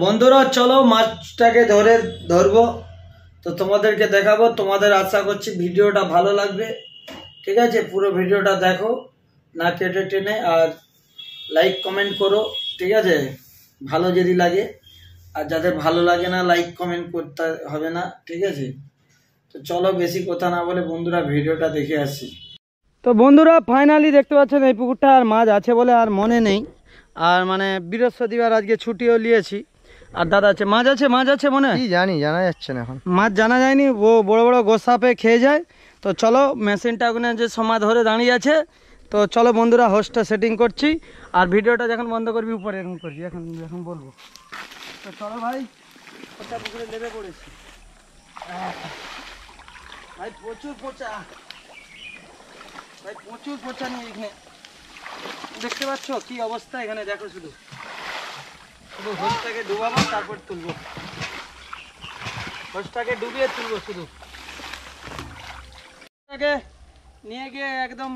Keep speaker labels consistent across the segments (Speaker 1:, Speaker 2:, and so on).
Speaker 1: বন্ধুরা চলো মাছটাকে ধরবো, তো তোমাদেরকে দেখাবো। তোমাদের আশা করছি ভিডিওটা ভালো লাগবে, ঠিক আছে? পুরো ভিডিওটা দেখো, না কেটে টেনে, আর লাইক কমেন্ট করো, ঠিক আছে? ভালো যদি লাগে, আর যাদের ভালো লাগে না লাইক কমেন্ট করতে হবে না, ঠিক আছে? তো চলো বেশি কথা না বলে বন্ধুরা ভিডিওটা দেখে আসি। তো বন্ধুরা ফাইনালি দেখতে পাচ্ছেন এই পুকুরটা আর মাছ আছে বলে আর মনে নেই, আর মানে বৃহস্পতিবার আজকে ছুটিও নিয়েছি। আর দাদা আছে, মাছ আছে মনে হয়, জানা যাচ্ছে না এখন, মাছ জানা যায়নি, ও বড় বড় গোসাপে খেয়ে যায়। তো চলো মেশিনটা ওখানে যে সময় ধরে দাঁড়িয়ে আছে, তো চলো বন্ধুরা হোস্টটা সেটিং করছি, আর ভিডিওটা যখন বন্ধ করবি উপরে এরকম করবি, এখন বলবো। তো চলো ভাই, ওটা পুকুরে লেবে পড়েছি ভাই, প্রচুর পোচা ভাই, প্রচুর পোচা নিয়ে এখানে দেখতে পাচ্ছ কি অবস্থা। এখানে দেখো, শুধু হোসটাকে ডুবাবো তারপর তুলবো, হোসটাকে ডুবিয়ে তুলবো, শুধু নিয়ে গিয়ে একদম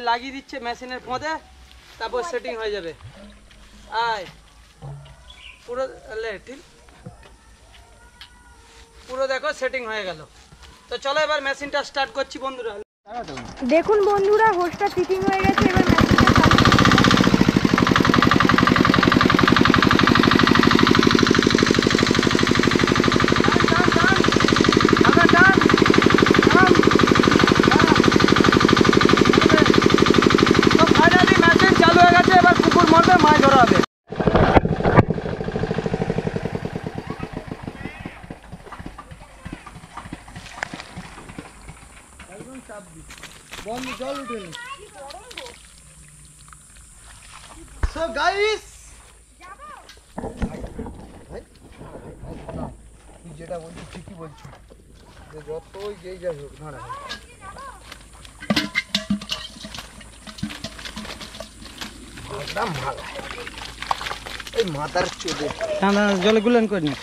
Speaker 1: লাগিয়ে দিচ্ছে মেশিনের পদে, তারপর সেটিং হয়ে যাবে। আয় পুরো ঠিক পুরো দেখো সেটিং হয়ে গেল। তো চলো এবার মেশিনটা স্টার্ট করছি বন্ধুরা।
Speaker 2: দেখুন বন্ধুরা হোসটা ফিটিং হয়ে গেছে, এবার
Speaker 1: মেশিন চালু হয়ে গেছে, এবার পুকুর মধ্যে মাছ ধরা হবে। জল উঠেনি। So guys, তুই যেটা বলছিস ঠিকই বলছো, যে যতই যেই যাই হোক না একদম ভালো এই মাথার চোদে। না জল গুলান করিনি,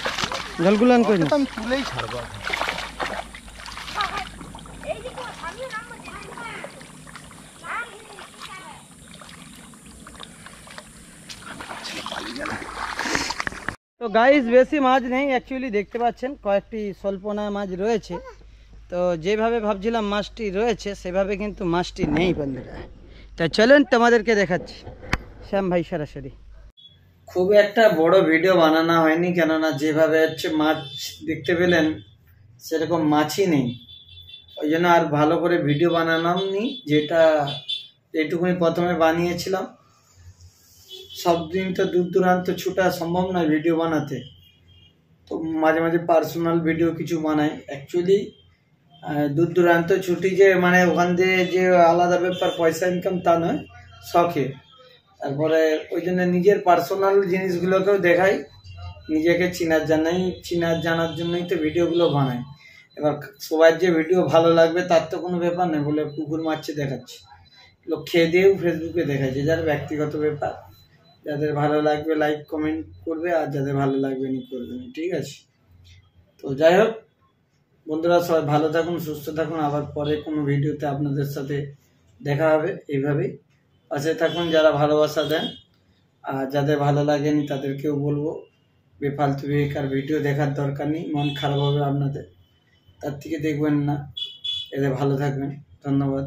Speaker 1: আমি তুলেই ছাড়বো। তো গাইস বেশি মাছ নেই অ্যাকচুয়ালি, দেখতে পাচ্ছেন কয়েকটি স্বল্পনা মাছ রয়েছে। তো যেভাবে ভাবছিলাম মাছটি রয়েছে সেভাবে কিন্তু মাছটি নেই বন্ধুরা। তা চলেন তোমাদেরকে দেখাচ্ছি, শ্যাম ভাই সরাসরি। খুব একটা বড় ভিডিও বানানো হয়নি, কেননা যেভাবে হচ্ছে মাছ দেখতে পেলেন সেরকম মাছই নেই, ওই জন্য আর ভালো করে ভিডিও বানালাম নি। যেটা এইটুকুনি প্রথমে বানিয়েছিলাম, সব দিন তো দূর দূরান্ত ছুটা সম্ভব নয় ভিডিও বানাতে, তো মাঝে মাঝে পার্সোনাল ভিডিও কিছু বানাই। অ্যাকচুয়ালি দূর দূরান্ত ছুটি যে মানে ওখান দিয়ে যে আলাদা ব্যাপার পয়সা ইনকাম তা নয়, শখে। তারপরে ওই জন্য নিজের পার্সোনাল জিনিসগুলোকেও দেখাই, নিজেকে চিনার জানার জন্যই তো ভিডিওগুলো বানাই। এবার সবার যে ভিডিও ভালো লাগবে তার তো কোনো ব্যাপার নেই, বলে পুকুর মারছে দেখাচ্ছি, লোক খেয়ে দিয়েও ফেসবুকে দেখাচ্ছে, যার ব্যক্তিগত ব্যাপার। যাদের ভালো লাগবে লাইক কমেন্ট করবে, আর যাদের ভালো লাগবে নি করবে না, ঠিক আছে? তো যাই হোক বন্ধুরা, সবাই ভালো থাকুন, সুস্থ থাকুন, আবার পরে কোনো ভিডিওতে আপনাদের সাথে দেখা হবে। এইভাবেই পাশে থাকুন যারা ভালোবাসা দেন, আর যাদের ভালো লাগেনি তাদেরকেও বলবো বেফালতু বেকার ভিডিও দেখার দরকার নেই, মন খারাপ হবে আপনাদের, তার থেকে দেখবেন না। এদের ভালো থাকবেন, ধন্যবাদ।